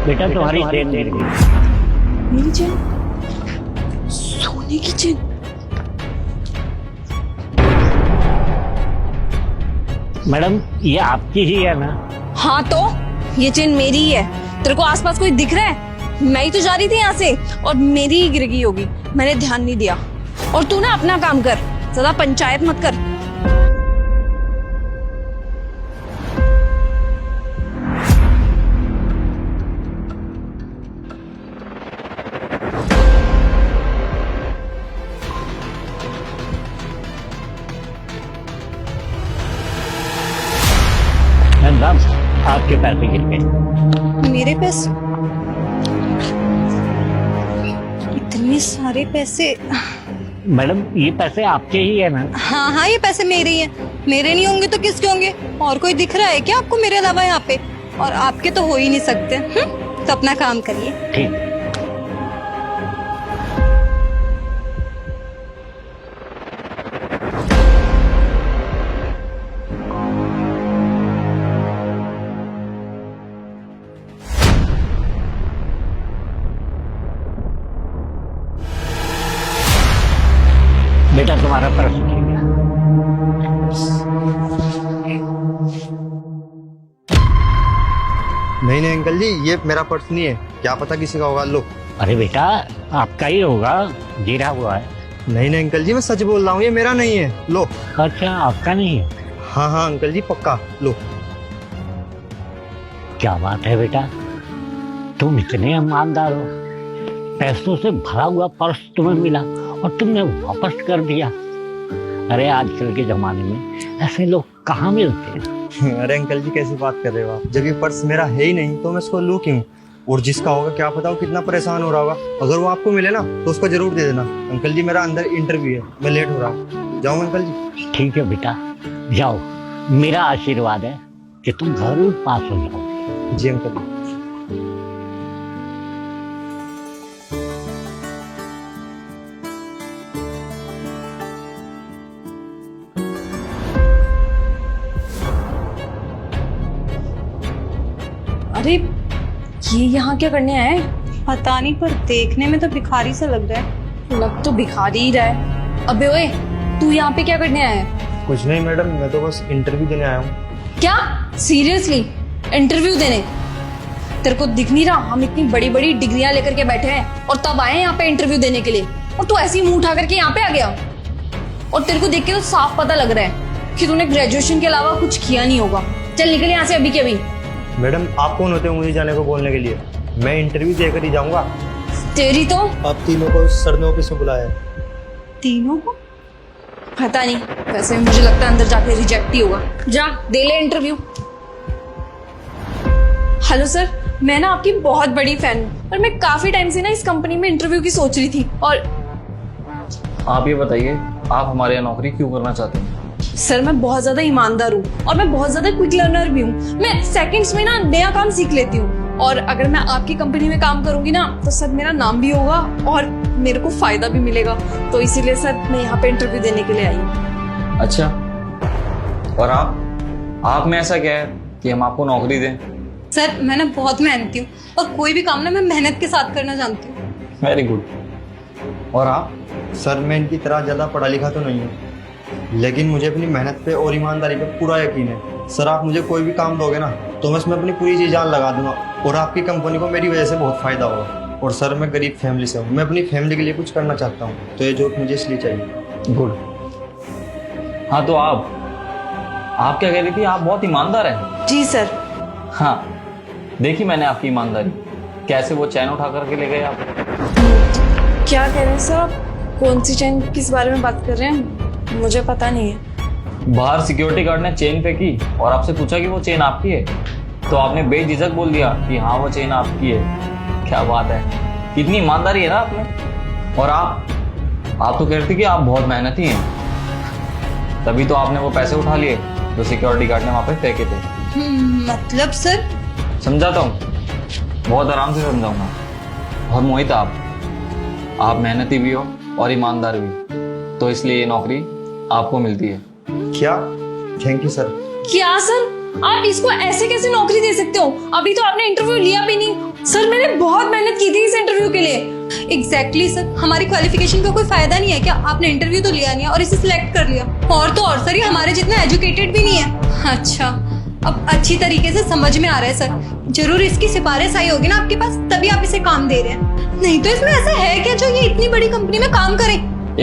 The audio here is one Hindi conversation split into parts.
बेटा तुम्हारी चेन गिर गई। मेरी चेन? सोने की चेन? मैडम ये आपकी ही है ना? हाँ तो ये चेन मेरी ही है। तेरे को आसपास कोई दिख रहा है? मैं ही तो जा रही थी यहाँ से और मेरी ही गिर गई होगी, मैंने ध्यान नहीं दिया। और तू ना अपना काम कर, ज्यादा पंचायत मत कर। मैडम आपके पैसे गिर गए। मेरे पैसे? इतने सारे पैसे? मैडम ये पैसे आपके ही है ना? हाँ हाँ, ये पैसे मेरे ही हैं। मेरे नहीं होंगे तो किसके होंगे? और कोई दिख रहा है क्या आपको मेरे अलावा यहाँ पे? और आपके तो हो ही नहीं सकते। तो अपना काम करिए। ठीक। बेटा तुम्हारा पर्स गिर गया। नहीं नहीं अंकल जी, ये मेरा पर्स नहीं है, क्या पता किसी का होगा। लो। अरे बेटा आपका ही होगा, गिरा हुआ है। नहीं नहीं अंकल जी, मैं सच बोल रहा हूँ, ये मेरा नहीं है। लो। अच्छा आपका नहीं है? हाँ हाँ अंकल जी, पक्का। लो। क्या बात है बेटा, तुम इतने ईमानदार हो। पैसों से भरा हुआ पर्स तुम्हें मिला और तुमने वापस कर दिया। अरे आजकल के जमाने में ऐसे लोग कहाँ मिलते हैं। अरे अंकल जी कैसी बात कर रहे हो आप? जब ये पर्स मेरा है ही नहीं तो मैं इसको लूं क्यों? और जिसका होगा क्या पता वो कितना परेशान हो रहा होगा। अगर वो आपको मिले ना तो उसको जरूर दे देना। अंकल जी मेरा अंदर इंटरव्यू है, मैं लेट हो रहा हूँ। जाऊँ अंकल जी? ठीक है बेटा जाओ, मेरा आशीर्वाद है कि तुम जरूर पास हो जाओगे। जी अंकल जी। अरे ये यहाँ क्या करने आए? पता नहीं, पर देखने में तो भिखारी सा लग रहा है। लग तो भिखारी ही रहा है। अबे ओए, तू यहाँ पे क्या करने आया है? कुछ नहीं मैडम, मैं तो बस इंटरव्यू देने आया हूँ। क्या सीरियसली इंटरव्यू देने? तेरे को दिख नहीं रहा हम इतनी बड़ी बड़ी डिग्रियां लेकर के बैठे हैं और तब आए यहाँ पे इंटरव्यू देने के लिए, और तू ऐसे ही मुंह उठा करके यहाँ पे आ गया? और तेरे को देख के तो साफ पता लग रहा है कि तूने ग्रेजुएशन के अलावा कुछ किया नहीं होगा। चल निकल यहाँ से अभी के अभी। मैडम आप कौन होते हो मुझे जाने को बोलने के लिए? मैं इंटरव्यू देकर ही जाऊंगा। तेरी तो। आप तीनों को सर ने ऑफिस में बुलाया है। तीनों को? पता नहीं, वैसे मुझे लगता है अंदर जाके रिजेक्ट ही होगा। जा दे ले इंटरव्यू। हेलो सर, मैं ना आपकी बहुत बड़ी फैन हूँ और मैं काफी टाइम से ना इस कंपनी में इंटरव्यू की सोच रही थी। और आप ये बताइए, आप हमारे यहाँ नौकरी क्यों करना चाहते हैं? सर मैं बहुत ज्यादा ईमानदार हूँ और मैं बहुत ज्यादा क्विक लर्नर भी हूँ। मैं सेकंड्स में ना नया काम सीख लेती हूँ, और अगर मैं आपकी कंपनी में काम करूंगी ना तो सर मेरा नाम भी होगा और मेरे को फायदा भी मिलेगा। तो इसीलिए सर मैं यहाँ पे इंटरव्यू देने के लिए आई हूँ। अच्छा, और आप में ऐसा क्या है कि हम आपको नौकरी दें? सर मैं ना बहुत मेहनती हूँ और कोई भी काम ना मैं मेहनत के साथ करना जानती हूँ। Very good. और आप? सर मैं इनकी तरह ज़्यादा पढ़ा लिखा तो नहीं हूँ, लेकिन मुझे अपनी मेहनत पे और ईमानदारी पे पूरा यकीन है। सर आप मुझे कोई भी काम दोगे ना तो मैं इसमें अपनी पूरी जी जान लगा दूंगा और आपकी कंपनी को मेरी वजह से बहुत फ़ायदा होगा। और सर मैं गरीब फैमिली से हूँ, मैं अपनी फैमिली के लिए कुछ करना चाहता हूँ, तो ये जॉब मुझे इसलिए चाहिए। गुड। हाँ तो आप क्या कह रही थी? आप बहुत ईमानदार हैं। जी सर। हाँ देखी मैंने आपकी ईमानदारी, कैसे वो चैन उठा करके ले गए आप। क्या कह रहे हैं सर आप? कौन सी चेन, किस बारे में बात कर रहे हैं? मुझे पता नहीं है। बाहर सिक्योरिटी गार्ड ने चेन फेंकी और आपसे पूछा कि वो चेन आपकी है, तो आपने बेझिझक बोल दिया कि हाँ वो चेन आपकी है। क्या बात है, कितनी ईमानदारी है ना आप में। और आप तो कह रहे थे कि आप बहुत मेहनती हैं, तभी तो आपने वो पैसे उठा लिए जो सिक्योरिटी गार्ड ने वहां पे फेंके थे। मतलब सर? समझाता हूँ, बहुत आराम से समझाऊंगा। और मोहित आप मेहनती भी हो और ईमानदार भी, तो इसलिए ये नौकरी आपको मिलती है। क्या? Thank you sir. क्या सर, आप इसको ऐसे कैसे नौकरी दे सकते हो? अभी तो आपने इंटरव्यू लिया भी नहीं सर मैंने बहुत मेहनत की थी इस इंटरव्यू के लिए। एग्जैक्टली सर, हमारी क्वालिफिकेशन का कोई फायदा नहीं है क्या? आपने इंटरव्यू तो लिया नहीं और इसे सिलेक्ट कर लिया। और तो और सर, ये हमारे जितना एजुकेटेड भी नहीं है। अच्छा, अब अच्छी तरीके से समझ में आ रहा है सर। जरूर इसकी सिफारिश आई होगी ना आपके पास, तभी आप इसे काम दे रहे हैं। नहीं तो इसमें ऐसा है क्या जो ये इतनी बड़ी कंपनी में काम करे?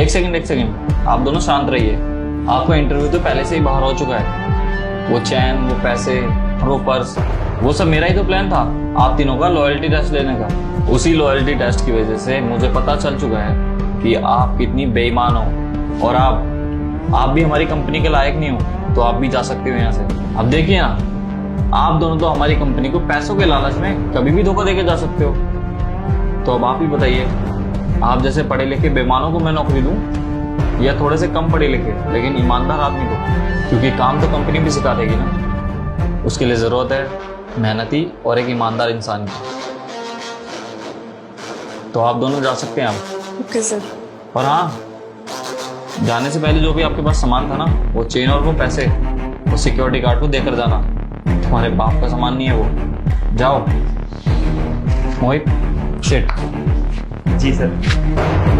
एक सेकंड, आप दोनों शांत रहिए। आपका इंटरव्यू तो पहले से ही बाहर हो चुका है। वो चैन, वो पैसे और वो पर्स, वो सब मेरा ही तो प्लान था आप तीनों का लॉयल्टी टेस्ट लेने का। उसी लॉयल्टी टेस्ट की वजह से मुझे पता चल चुका है कि आप कितनी बेईमान हो और आप भी हमारी कंपनी के लायक नहीं हो। तो आप भी जा सकते हो यहाँ से। अब देखिए ना, आप दोनों तो हमारी कंपनी को पैसों के लालच में कभी भी धोखा देके जा सकते हो। तो अब आप ही बताइए, आप जैसे पढ़े लिखे बेईमानों को मैं नौकरी दूं या थोड़े से कम पढ़े लिखे लेकिन ईमानदार आदमी को? क्योंकि काम तो कंपनी भी सिखा देगी ना। उसके लिए जरूरत है मेहनती और एक ईमानदार इंसान की। तो आप दोनों जा सकते हैं अब। Okay sir. और हाँ, जाने से पहले जो भी आपके पास सामान था ना, वो चेन और वो पैसे, वो सिक्योरिटी गार्ड को देकर जाना। तुम्हारे बाप का सामान नहीं है वो। जाओ। मोहित, शिट। जी सर।